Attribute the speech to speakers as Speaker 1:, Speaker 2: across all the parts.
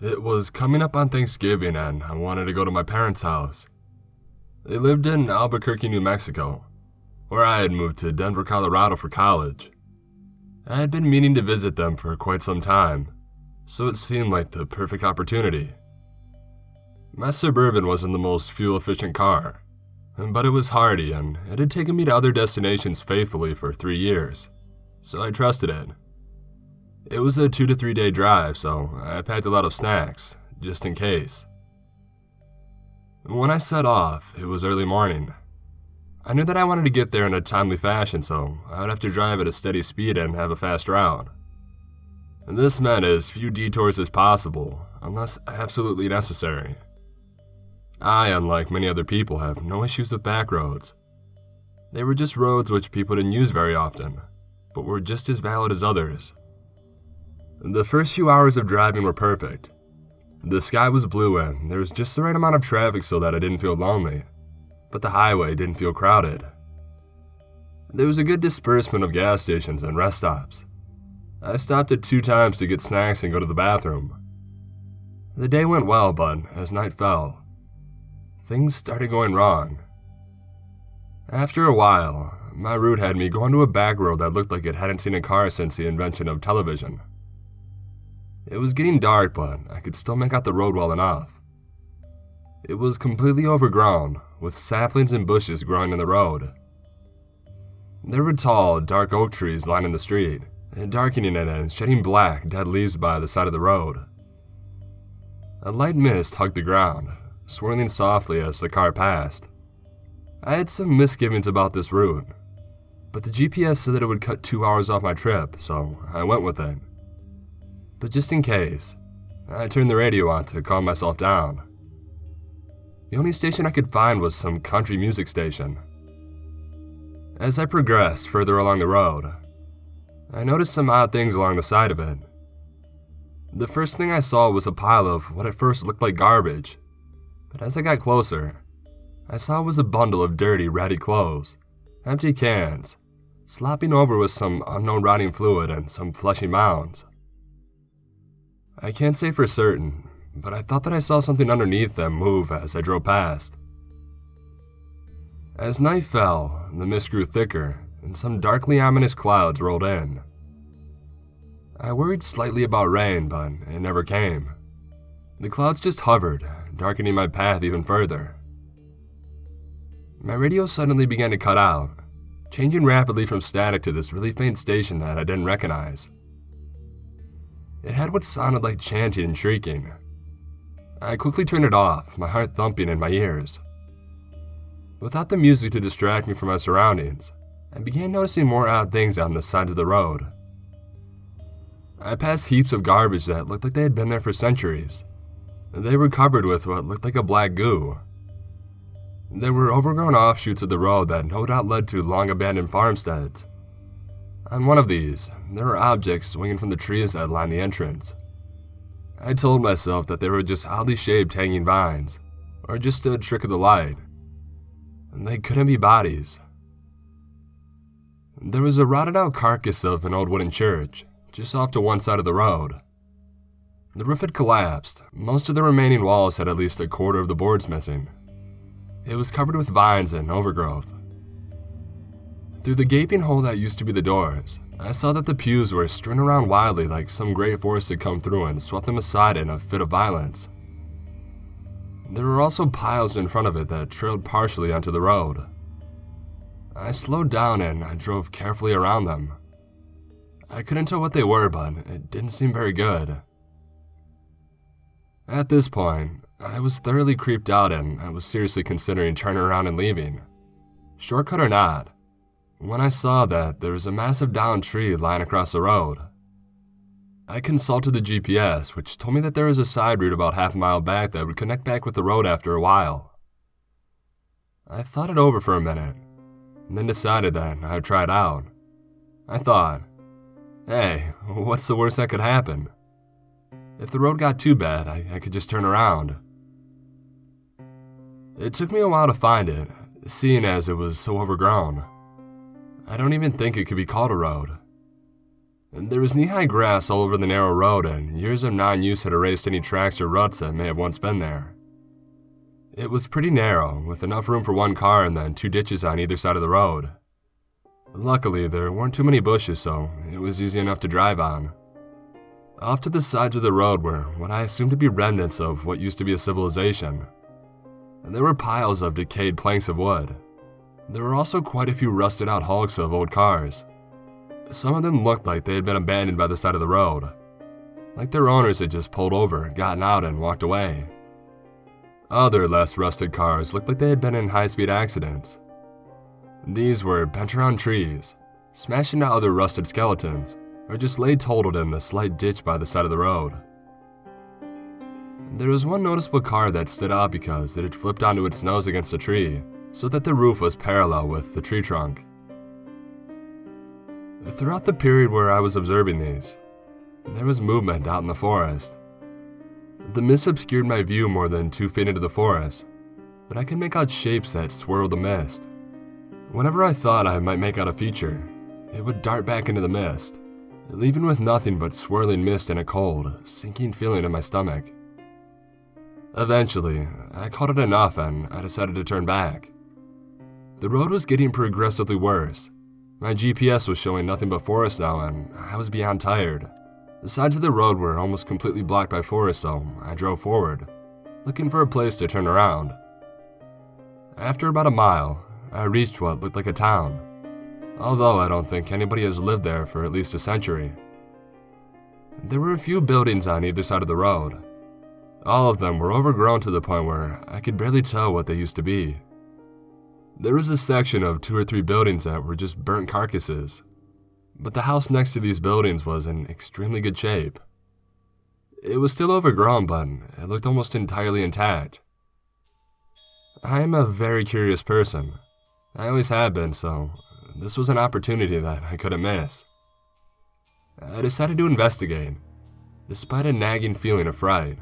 Speaker 1: It was coming up on Thanksgiving and I wanted to go to my parents' house. They lived in Albuquerque, New Mexico, where I had moved to Denver, Colorado for college. I had been meaning to visit them for quite some time, so it seemed like the perfect opportunity. My Suburban wasn't the most fuel-efficient car, but it was hardy and it had taken me to other destinations faithfully for 3 years, so I trusted it. It was a 2 to 3 day drive, so I packed a lot of snacks, just in case. When I set off, it was early morning. I knew that I wanted to get there in a timely fashion, so I would have to drive at a steady speed and have a fast route. This meant as few detours as possible, unless absolutely necessary. I, unlike many other people, have no issues with back roads. They were just roads which people didn't use very often, but were just as valid as others. The first few hours of driving were perfect. The sky was blue and there was just the right amount of traffic so that I didn't feel lonely, but the highway didn't feel crowded. There was a good disbursement of gas stations and rest stops. I stopped at 2 times to get snacks and go to the bathroom. The day went well, but as night fell, things started going wrong. After a while, my route had me going to a back road that looked like it hadn't seen a car since the invention of television. It was getting dark, but I could still make out the road well enough. It was completely overgrown, with saplings and bushes growing in the road. There were tall, dark oak trees lining the street, darkening it and shedding black, dead leaves by the side of the road. A light mist hugged the ground, swirling softly as the car passed. I had some misgivings about this route, but the GPS said that it would cut 2 hours off my trip, so I went with it. But just in case, I turned the radio on to calm myself down. The only station I could find was some country music station. As I progressed further along the road, I noticed some odd things along the side of it. The first thing I saw was a pile of what at first looked like garbage, but as I got closer, I saw it was a bundle of dirty, ratty clothes, empty cans, slopping over with some unknown rotting fluid and some fleshy mounds. I can't say for certain, but I thought that I saw something underneath them move as I drove past. As night fell, the mist grew thicker, and some darkly ominous clouds rolled in. I worried slightly about rain, but it never came. The clouds just hovered, darkening my path even further. My radio suddenly began to cut out, changing rapidly from static to this really faint station that I didn't recognize. It had what sounded like chanting and shrieking. I quickly turned it off, my heart thumping in my ears. Without the music to distract me from my surroundings, I began noticing more odd things on the sides of the road. I passed heaps of garbage that looked like they had been there for centuries. They were covered with what looked like a black goo. There were overgrown offshoots of the road that no doubt led to long-abandoned farmsteads. On one of these, there were objects swinging from the trees that lined the entrance. I told myself that they were just oddly shaped hanging vines, or just a trick of the light. They couldn't be bodies. There was a rotted-out carcass of an old wooden church, just off to one side of the road. The roof had collapsed. Most of the remaining walls had at least a quarter of the boards missing. It was covered with vines and overgrowth. Through the gaping hole that used to be the doors, I saw that the pews were strewn around wildly like some great force had come through and swept them aside in a fit of violence. There were also piles in front of it that trailed partially onto the road. I slowed down and I drove carefully around them. I couldn't tell what they were, but it didn't seem very good. At this point, I was thoroughly creeped out and I was seriously considering turning around and leaving. Shortcut or not, when I saw that there was a massive downed tree lying across the road. I consulted the GPS, which told me that there was a side route about half a mile back that would connect back with the road after a while. I thought it over for a minute, and then decided that I would try it out. I thought, hey, what's the worst that could happen? If the road got too bad, I could just turn around. It took me a while to find it, seeing as it was so overgrown. I don't even think it could be called a road. There was knee-high grass all over the narrow road, and years of non-use had erased any tracks or ruts that may have once been there. It was pretty narrow, with enough room for one car and then 2 ditches on either side of the road. Luckily, there weren't too many bushes, so it was easy enough to drive on. Off to the sides of the road were what I assumed to be remnants of what used to be a civilization. There were piles of decayed planks of wood. There were also quite a few rusted out hulks of old cars. Some of them looked like they had been abandoned by the side of the road, like their owners had just pulled over, gotten out, and walked away. Other less rusted cars looked like they had been in high-speed accidents. These were bent around trees, smashed into other rusted skeletons, or just lay totaled in the slight ditch by the side of the road. There was one noticeable car that stood out because it had flipped onto its nose against a tree, so that the roof was parallel with the tree trunk. Throughout the period where I was observing these, there was movement out in the forest. The mist obscured my view more than 2 feet into the forest, but I could make out shapes that swirled the mist. Whenever I thought I might make out a feature, it would dart back into the mist, leaving with nothing but swirling mist and a cold, sinking feeling in my stomach. Eventually, I caught it enough and I decided to turn back. The road was getting progressively worse. My GPS was showing nothing but forest now, and I was beyond tired. The sides of the road were almost completely blocked by forest, so I drove forward, looking for a place to turn around. After about a mile, I reached what looked like a town, although I don't think anybody has lived there for at least a century. There were a few buildings on either side of the road. All of them were overgrown to the point where I could barely tell what they used to be. There was a section of 2 or 3 buildings that were just burnt carcasses, but the house next to these buildings was in extremely good shape. It was still overgrown, but it looked almost entirely intact. I am a very curious person. I always have been, so this was an opportunity that I couldn't miss. I decided to investigate, despite a nagging feeling of fright.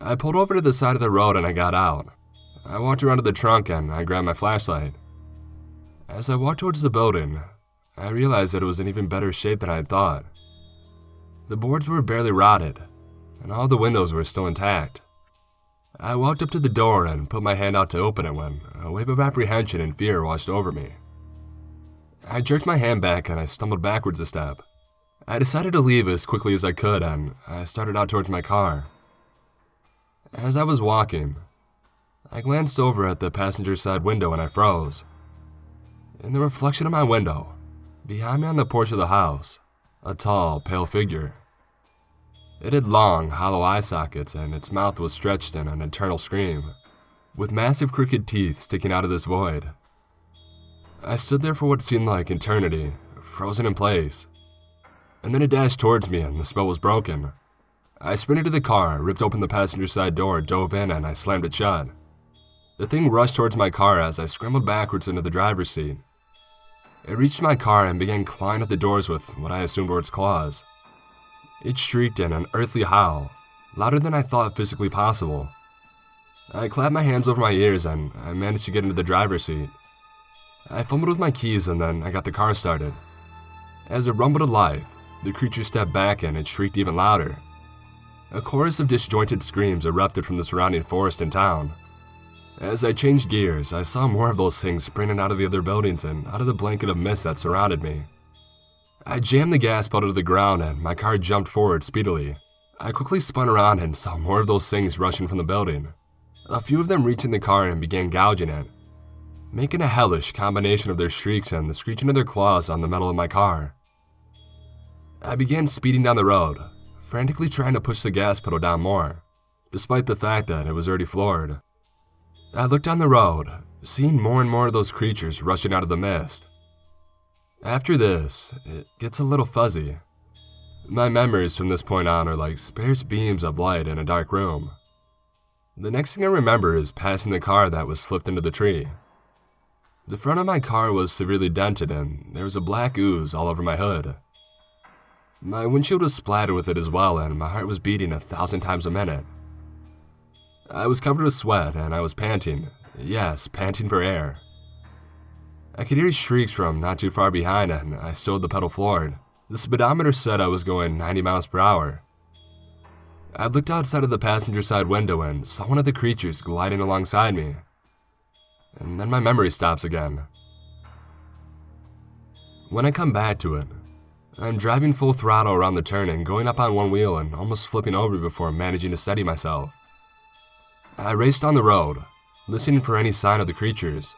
Speaker 1: I pulled over to the side of the road and I got out. I walked around to the trunk and I grabbed my flashlight. As I walked towards the building, I realized that it was in even better shape than I had thought. The boards were barely rotted, and all the windows were still intact. I walked up to the door and put my hand out to open it when a wave of apprehension and fear washed over me. I jerked my hand back and I stumbled backwards a step. I decided to leave as quickly as I could and I started out towards my car. As I was walking, I glanced over at the passenger side window and I froze. In the reflection of my window, behind me on the porch of the house, a tall, pale figure. It had long, hollow eye sockets and its mouth was stretched in an eternal scream, with massive crooked teeth sticking out of this void. I stood there for what seemed like eternity, frozen in place. And then it dashed towards me and the spell was broken. I sprinted to the car, ripped open the passenger side door, dove in, and I slammed it shut. The thing rushed towards my car as I scrambled backwards into the driver's seat. It reached my car and began clawing at the doors with what I assumed were its claws. It shrieked in an earthly howl, louder than I thought physically possible. I clapped my hands over my ears and I managed to get into the driver's seat. I fumbled with my keys and then I got the car started. As it rumbled to life, the creature stepped back and it shrieked even louder. A chorus of disjointed screams erupted from the surrounding forest and town. As I changed gears, I saw more of those things springing out of the other buildings and out of the blanket of mist that surrounded me. I jammed the gas pedal to the ground and my car jumped forward speedily. I quickly spun around and saw more of those things rushing from the building. A few of them reached in the car and began gouging it, making a hellish combination of their shrieks and the screeching of their claws on the metal of my car. I began speeding down the road, frantically trying to push the gas pedal down more, despite the fact that it was already floored. I looked down the road, seeing more and more of those creatures rushing out of the mist. After this, it gets a little fuzzy. My memories from this point on are like sparse beams of light in a dark room. The next thing I remember is passing the car that was flipped into the tree. The front of my car was severely dented and there was a black ooze all over my hood. My windshield was splattered with it as well and my heart was beating 1,000 times a minute. I was covered with sweat and I was panting. Yes, panting for air. I could hear shrieks from not too far behind and I stood the pedal floored. The speedometer said I was going 90 miles per hour. I looked outside of the passenger side window and saw one of the creatures gliding alongside me. And then my memory stops again. When I come back to it, I'm driving full throttle around the turn and going up on one wheel and almost flipping over before managing to steady myself. I raced on the road, listening for any sign of the creatures.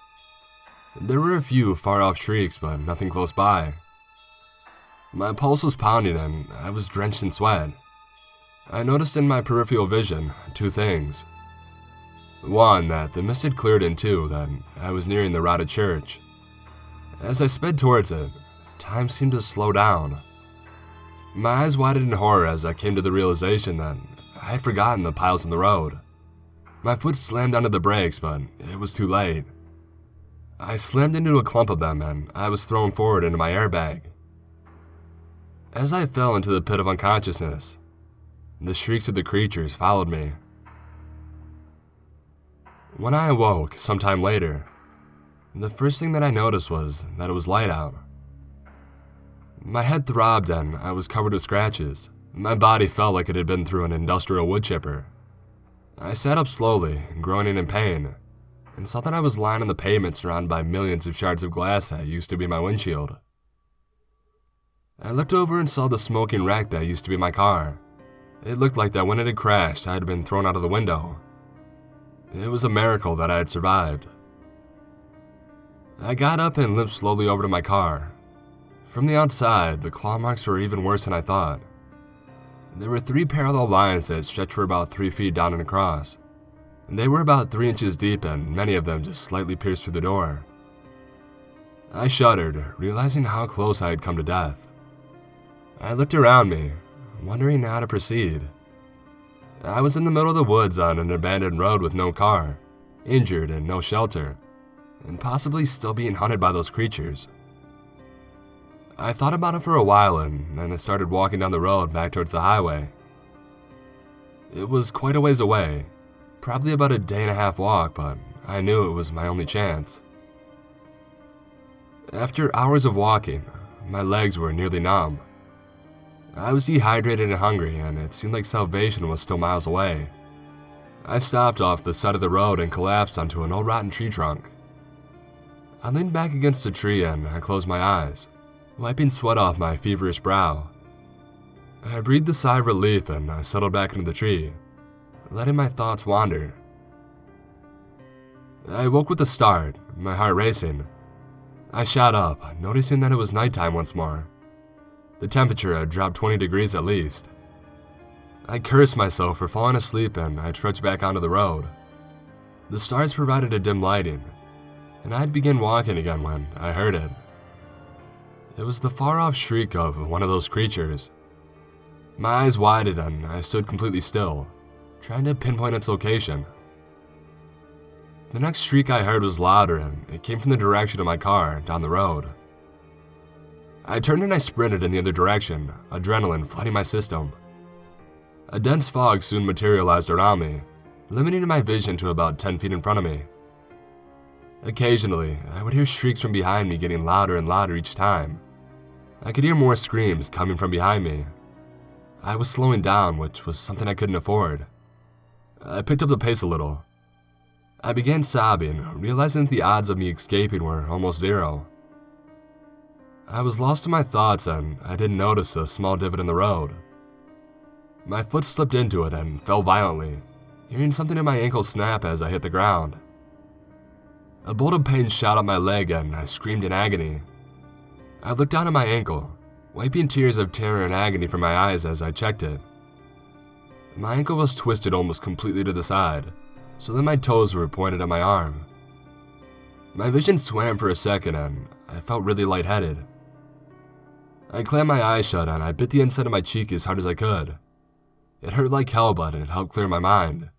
Speaker 1: There were a few far-off shrieks, but nothing close by. My pulse was pounding and I was drenched in sweat. I noticed in my peripheral vision 2 things. One, that the mist had cleared, and 2, that I was nearing the rotted church. As I sped towards it, time seemed to slow down. My eyes widened in horror as I came to the realization that I had forgotten the piles in the road. My foot slammed onto the brakes, but it was too late. I slammed into a clump of them and I was thrown forward into my airbag. As I fell into the pit of unconsciousness, the shrieks of the creatures followed me. When I awoke sometime later, the first thing that I noticed was that it was light out. My head throbbed and I was covered with scratches. My body felt like it had been through an industrial wood chipper. I sat up slowly, groaning in pain, and saw that I was lying on the pavement surrounded by millions of shards of glass that used to be my windshield. I looked over and saw the smoking wreck that used to be my car. It looked like that when it had crashed, I had been thrown out of the window. It was a miracle that I had survived. I got up and limped slowly over to my car. From the outside, the claw marks were even worse than I thought. There were 3 parallel lines that stretched for about 3 feet down and across. They were about 3 inches deep and many of them just slightly pierced through the door. I shuddered, realizing how close I had come to death. I looked around me, wondering how to proceed. I was in the middle of the woods on an abandoned road with no car, injured and no shelter, and possibly still being hunted by those creatures. I thought about it for a while and then I started walking down the road back towards the highway. It was quite a ways away, probably about a 1.5-day walk, but I knew it was my only chance. After hours of walking, my legs were nearly numb. I was dehydrated and hungry, and it seemed like salvation was still miles away. I stopped off the side of the road and collapsed onto an old rotten tree trunk. I leaned back against a tree and I closed my eyes, wiping sweat off my feverish brow. I breathed a sigh of relief and I settled back into the tree, letting my thoughts wander. I woke with a start, my heart racing. I shot up, noticing that it was nighttime once more. The temperature had dropped 20 degrees at least. I cursed myself for falling asleep and I trudged back onto the road. The stars provided a dim lighting, and I'd begun walking again when I heard it. It was the far-off shriek of one of those creatures. My eyes widened and I stood completely still, trying to pinpoint its location. The next shriek I heard was louder and it came from the direction of my car, down the road. I turned and I sprinted in the other direction, adrenaline flooding my system. A dense fog soon materialized around me, limiting my vision to about 10 feet in front of me. Occasionally, I would hear shrieks from behind me getting louder and louder each time. I could hear more screams coming from behind me. I was slowing down, which was something I couldn't afford. I picked up the pace a little. I began sobbing, realizing that the odds of me escaping were almost 0. I was lost in my thoughts and I didn't notice a small divot in the road. My foot slipped into it and fell violently, hearing something in my ankle snap as I hit the ground. A bolt of pain shot up my leg and I screamed in agony. I looked down at my ankle, wiping tears of terror and agony from my eyes as I checked it. My ankle was twisted almost completely to the side, so that my toes were pointed at my arm. My vision swam for a second and I felt really lightheaded. I clamped my eyes shut and I bit the inside of my cheek as hard as I could. It hurt like hell, but it helped clear my mind.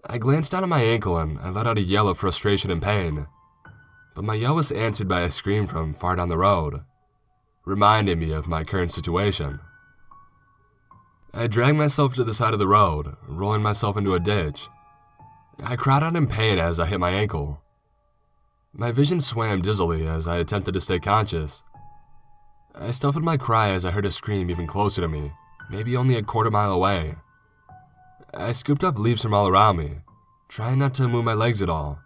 Speaker 1: I glanced down at my ankle and I let out a yell of frustration and pain, but my yell was answered by a scream from far down the road, reminding me of my current situation. I dragged myself to the side of the road, rolling myself into a ditch. I cried out in pain as I hit my ankle. My vision swam dizzily as I attempted to stay conscious. I stifled my cry as I heard a scream even closer to me, maybe only a quarter mile away. I scooped up leaves from all around me, trying not to move my legs at all.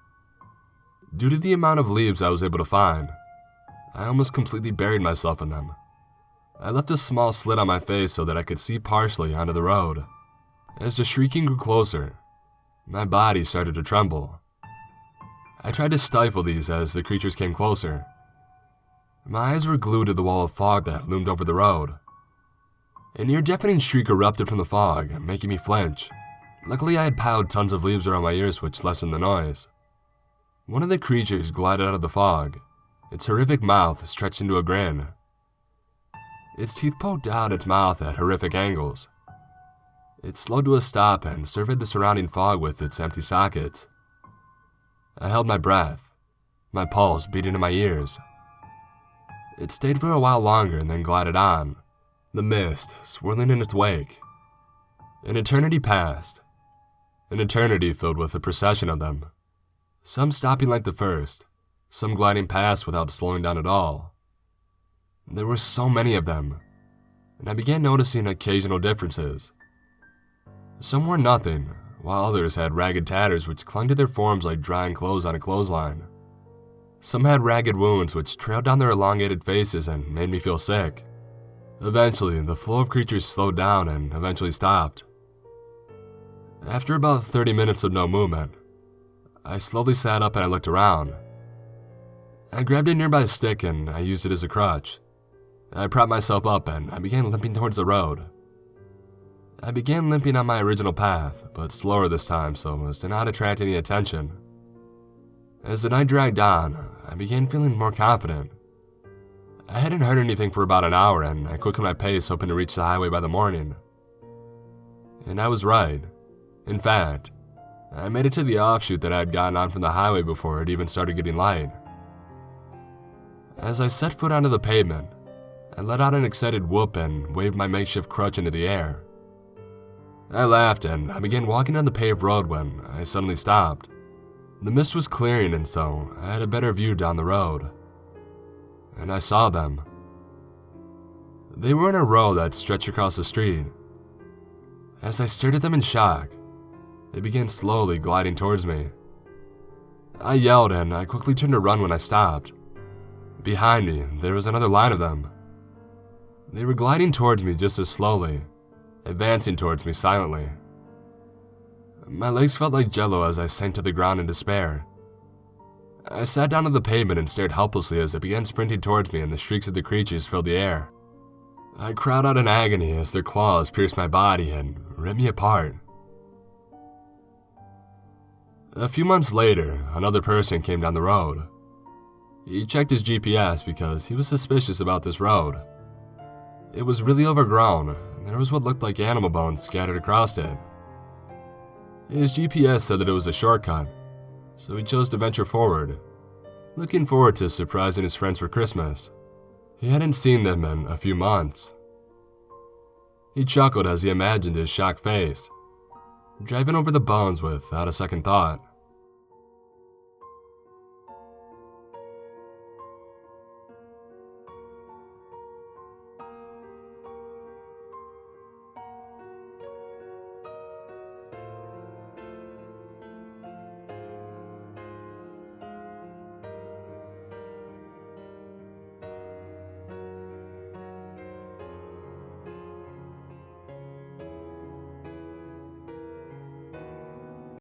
Speaker 1: Due to the amount of leaves I was able to find, I almost completely buried myself in them. I left a small slit on my face so that I could see partially onto the road. As the shrieking grew closer, my body started to tremble. I tried to stifle these as the creatures came closer. My eyes were glued to the wall of fog that loomed over the road. A near-deafening shriek erupted from the fog, making me flinch. Luckily, I had piled tons of leaves around my ears, which lessened the noise. One of the creatures glided out of the fog, its horrific mouth stretched into a grin. Its teeth poked out its mouth at horrific angles. It slowed to a stop and surveyed the surrounding fog with its empty sockets. I held my breath, my pulse beating in my ears. It stayed for a while longer and then glided on, the mist swirling in its wake. An eternity passed, an eternity filled with a procession of them, some stopping like the first, some gliding past without slowing down at all. There were so many of them, and I began noticing occasional differences. Some wore nothing, while others had ragged tatters which clung to their forms like drying clothes on a clothesline. Some had ragged wounds which trailed down their elongated faces and made me feel sick. Eventually, the flow of creatures slowed down and eventually stopped. After about 30 minutes of no movement, I slowly sat up and I looked around. I grabbed a nearby stick and I used it as a crutch. I propped myself up and I began limping towards the road. I began limping on my original path, but slower this time so as to not attract any attention. As the night dragged on, I began feeling more confident. I hadn't heard anything for about an hour and I quickened my pace hoping to reach the highway by the morning. And I was right. In fact, I made it to the offshoot that I had gotten on from the highway before it even started getting light. As I set foot onto the pavement, I let out an excited whoop and waved my makeshift crutch into the air. I laughed and I began walking on the paved road when I suddenly stopped. The mist was clearing and so I had a better view down the road. And I saw them. They were in a row that stretched across the street. As I stared at them in shock, they began slowly gliding towards me. I yelled and I quickly turned to run when I stopped. Behind me, there was another line of them. They were gliding towards me just as slowly, advancing towards me silently. My legs felt like jello as I sank to the ground in despair. I sat down on the pavement and stared helplessly as they began sprinting towards me and the shrieks of the creatures filled the air. I cried out in agony as their claws pierced my body and ripped me apart. A few months later, another person came down the road. He checked his GPS because he was suspicious about this road. It was really overgrown, and there was what looked like animal bones scattered across it. His GPS said that it was a shortcut, so he chose to venture forward, looking forward to surprising his friends for Christmas. He hadn't seen them in a few months. He chuckled as he imagined his shocked face, driving over the bones without a second thought.